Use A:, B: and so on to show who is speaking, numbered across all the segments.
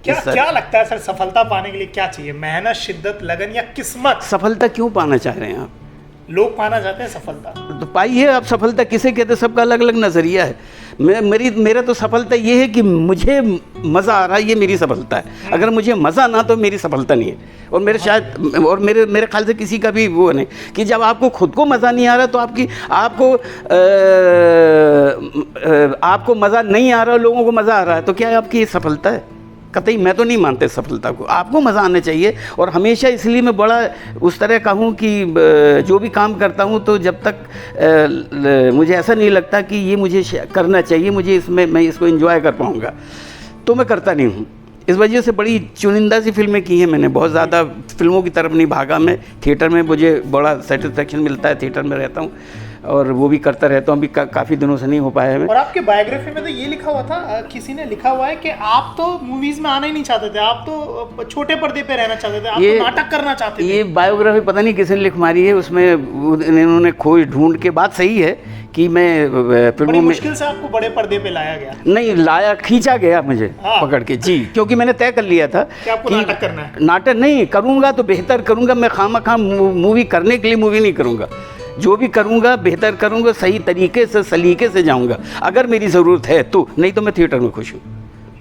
A: क्या लगता है सर, सफलता पाने के लिए क्या चाहिए? मेहनत, शिद्दत, लगन या किस्मत?
B: सफलता क्यों पाना चाह रहे हैं आप?
A: लोग पाना चाहते हैं सफलता,
B: तो पाइए। आप सफलता किसे कहते हैं, सबका अलग अलग नज़रिया है। मेरा तो सफलता ये है कि मुझे मज़ा आ रहा है, ये मेरी सफलता है। अगर मुझे मज़ा ना तो मेरी सफलता नहीं है। और मेरे ख्याल से किसी का भी वो नहीं कि जब आपको खुद को मज़ा नहीं आ रहा तो आपको मज़ा नहीं आ रहा, लोगों को मज़ा आ रहा है, तो क्या आपकी ये सफलता है? कतई मैं तो नहीं मानते सफलता को। आपको मज़ा आना चाहिए। और हमेशा इसलिए मैं बड़ा उस तरह का हूँ कि जो भी काम करता हूँ तो जब तक मुझे ऐसा नहीं लगता कि ये मुझे करना चाहिए, मैं इसको एंजॉय कर पाऊँगा, तो मैं करता नहीं हूँ। इस वजह से बड़ी चुनिंदा सी फिल्में की हैं मैंने, बहुत ज़्यादा फिल्मों की तरफ नहीं भागा मैं। थिएटर में मुझे बड़ा सेटिस्फेक्शन मिलता है, थिएटर में रहता हूँ और वो भी करता रहता हूँ। अभी काफ़ी दिनों से नहीं हो पाया है।
A: और आपके बायोग्राफी में तो ये लिखा हुआ था, किसी ने लिखा हुआ है कि आप तो मूवीज में आना ही नहीं चाहते थे, आप तो छोटे पर्दे पे रहना चाहते थे, आप तो नाटक करना चाहते थे।
B: ये बायोग्राफी पता नहीं किसने लिख मारी है, उसमें इन्होंने खोज ढूंढ के। बात सही है कि मैं फिल्मों में
A: मुश्किल से आपको बड़े पर्दे पे लाया गया।
B: नहीं लाया, खींचा गया मुझे पकड़ के जी, क्योंकि मैंने तय कर लिया था
A: कि आपको नाटक करना है।
B: नाटक नहीं करूँगा तो बेहतर करूँगा, मैं खामखा मूवी करने के लिए मूवी नहीं करूँगा। जो भी करूँगा बेहतर करूँगा, सही तरीके से सलीके से जाऊँगा। अगर मेरी ज़रूरत है तो, नहीं तो मैं थिएटर में खुश हूँ।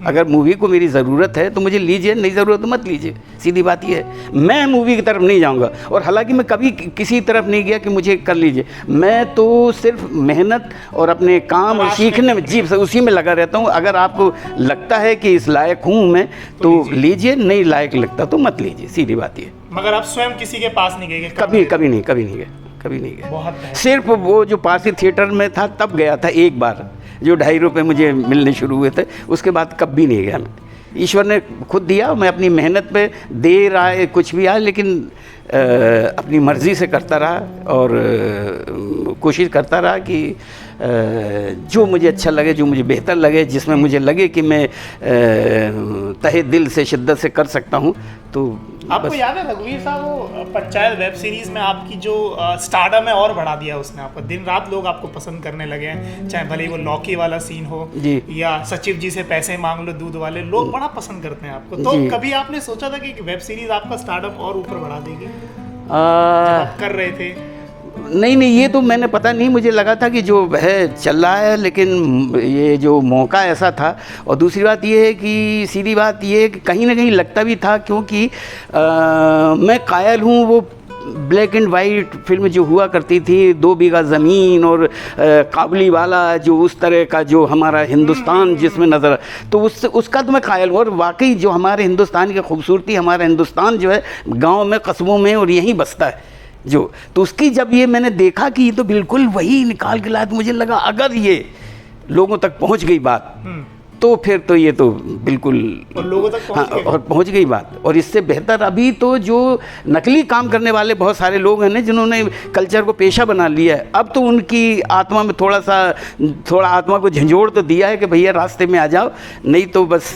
B: अगर मूवी को मेरी ज़रूरत है तो मुझे लीजिए, नहीं ज़रूरत तो मत लीजिए, सीधी बात ये है। मैं मूवी की तरफ नहीं जाऊंगा। और हालांकि मैं कभी किसी तरफ नहीं गया कि मुझे कर लीजिए, मैं तो सिर्फ मेहनत और अपने काम और सीखने में जी उसी में लगा रहता हूँ। अगर आपको लगता है कि इस लायक हूँ मैं तो लीजिए, नहीं लायक लगता तो मत लीजिए, सीधी बात ये।
A: मगर आप स्वयं किसी के पास नहीं गए?
B: कभी नहीं गया। सिर्फ वो जो पासी थिएटर में था तब गया था एक बार, जो 2.5 रुपये मुझे मिलने शुरू हुए थे, उसके बाद कभी नहीं गया मैं। ईश्वर ने खुद दिया, मैं अपनी मेहनत पे देर आए कुछ भी आए, लेकिन अपनी मर्ज़ी से करता रहा और कोशिश करता रहा कि जो मुझे अच्छा लगे, जो मुझे बेहतर लगे, जिसमें मुझे लगे कि मैं तहे दिल से शिद्दत से कर सकता हूँ। तो
A: आपको याद है रघुवीर साहब, वो पंचायत वेब सीरीज़ में आपकी जो स्टारडम है और बढ़ा दिया उसने आपको, दिन रात लोग आपको पसंद करने लगे हैं, चाहे भले ही वो लौकी वाला सीन हो या सचिव जी से पैसे मांग लो दूध वाले, लोग बड़ा पसंद करते हैं आपको। तो कभी आपने सोचा था कि वेब सीरीज़ आपका स्टारडम और ऊपर बढ़ा देगी जब आप कर रहे थे?
B: नहीं, ये तो मैंने पता नहीं, मुझे लगा था कि जो है चल रहा है, लेकिन ये जो मौका ऐसा था। और दूसरी बात ये है कि सीधी बात ये है कि कहीं ना कहीं लगता भी था, क्योंकि मैं कायल हूँ वो ब्लैक एंड वाइट फिल्म जो हुआ करती थी, 2 बीघा ज़मीन और काबुली वाला, जो उस तरह का जो हमारा हिंदुस्तान जिसमें नज़र, तो उसका तो मैं कायल हूँ। और वाकई जो हमारे हिंदुस्तान की खूबसूरती, हमारा हिंदुस्तान जो है गाँव में कस्बों में और यहीं बसता है जो, तो उसकी जब ये मैंने देखा कि ये तो बिल्कुल वही निकाल के लाया, तो मुझे लगा अगर ये लोगों तक पहुंच गई बात तो फिर तो ये तो बिल्कुल
A: और लोगों तक
B: पहुंच गई बात। और इससे बेहतर अभी तो जो नकली काम करने वाले बहुत सारे लोग हैं ना, जिन्होंने कल्चर को पेशा बना लिया है, अब तो उनकी आत्मा में थोड़ा आत्मा को झंझोड़ तो दिया है कि भैया रास्ते में आ जाओ, नहीं तो बस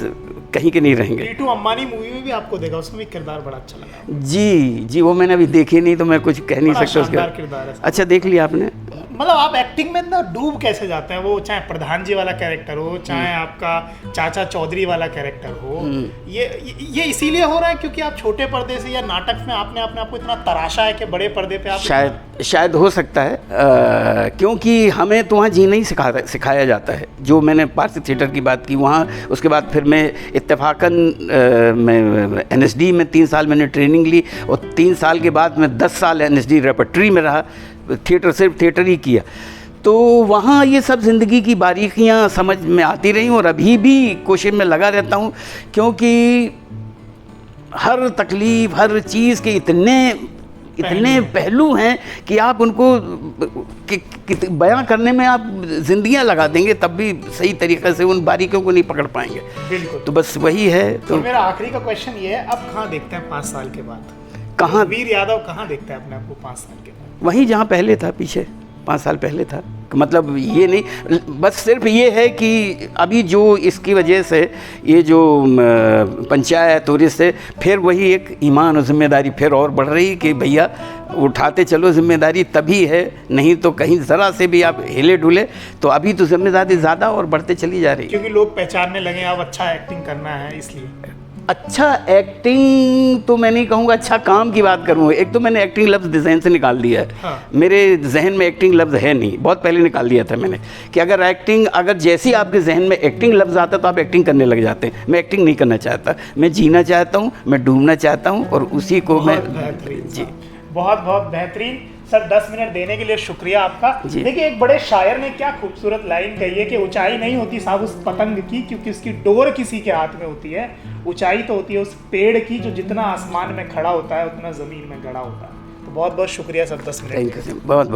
B: कहीं के नहीं रहेंगे।
A: टीटू अंबानी मूवी में भी आपको देखा, उसमें भी किरदार बड़ा अच्छा लगा।
B: जी वो मैंने अभी देखी नहीं तो मैं कुछ कह नहीं सकता उसके।
A: किरदार है।
B: अच्छा, देख लिया आपने?
A: मतलब आप एक्टिंग में ना डूब कैसे जाते हैं, वो चाहे प्रधान जी वाला कैरेक्टर हो, चाहे आपका चाचा चौधरी वाला कैरेक्टर हो, ये इसीलिए हो रहा है क्योंकि आप छोटे पर्दे से या नाटक में आपने आपको इतना तराशा है कि बड़े पर्दे पे आप
B: शायद हो सकता है, क्योंकि हमें तो वहाँ जीना ही सिखाया जाता है। जो मैंने पारसी थिएटर की बात की वहाँ, उसके बाद फिर मैं इत्तेफाकन मैं NSD में 3 साल मैंने ट्रेनिंग ली और 3 साल के बाद मैं 10 साल NSD रेपर्टरी में रहा, थिएटर सिर्फ थिएटर ही किया। तो वहाँ ये सब ज़िंदगी की बारीकियाँ समझ में आती रहीं और अभी भी कोशिश में लगा रहता हूँ, क्योंकि हर तकलीफ़, हर चीज़ के इतने पहलू हैं कि आप उनको बयां करने में आप जिंदगियां लगा देंगे तब भी सही तरीके से उन बारीकियों को नहीं पकड़ पाएंगे।
A: बिल्कुल।
B: तो बस वही है।
A: तो मेरा आखिरी का क्वेश्चन ये है, अब कहाँ देखते हैं 5 साल के बाद?
B: कहाँ
A: वीर यादव कहाँ देखते हैं अपने आप को 5 साल के बाद?
B: वहीं जहाँ पहले था, पीछे 5 साल पहले था। मतलब ये नहीं, बस सिर्फ ये है कि अभी जो इसकी वजह से ये जो पंचायत और इससे फिर वही एक ईमान और जिम्मेदारी फिर और बढ़ रही कि भैया उठाते चलो जिम्मेदारी, तभी है, नहीं तो कहीं ज़रा से भी आप हिले डुले तो अभी तो जिम्मेदारी ज़्यादा और बढ़ते चली जा रही है।
A: क्योंकि लोग पहचानने लगे अब अच्छा एक्टिंग करना है इसलिए।
B: अच्छा एक्टिंग तो मैं नहीं कहूँगा, अच्छा काम की बात करूँ, एक तो मैंने एक्टिंग लफ्ज़ डिज़ाइन से निकाल दिया है।
A: हाँ।
B: मेरे जहन में एक्टिंग लफ्ज़ है नहीं, बहुत पहले निकाल दिया था मैंने कि अगर जैसी आपके जहन में एक्टिंग लफ्ज़ आता तो आप एक्टिंग करने लग जाते हैं। मैं एक्टिंग नहीं करना चाहता, मैं जीना चाहता हूँ, मैं डूबना चाहता हूँ और उसी को मैं जी
A: बहुत बहुत बेहतरीन सर। 10 मिनट देने के लिए शुक्रिया आपका। देखिए एक बड़े शायर ने क्या खूबसूरत लाइन कही है कि ऊंचाई नहीं होती साहब उस पतंग की, क्योंकि उसकी डोर किसी के हाथ में होती है। ऊंचाई तो होती है उस पेड़ की जो जितना आसमान में खड़ा होता है उतना ज़मीन में गड़ा होता है। तो बहुत बहुत शुक्रिया सर 10 मिनट।
B: थैंक यू, बहुत बहुत।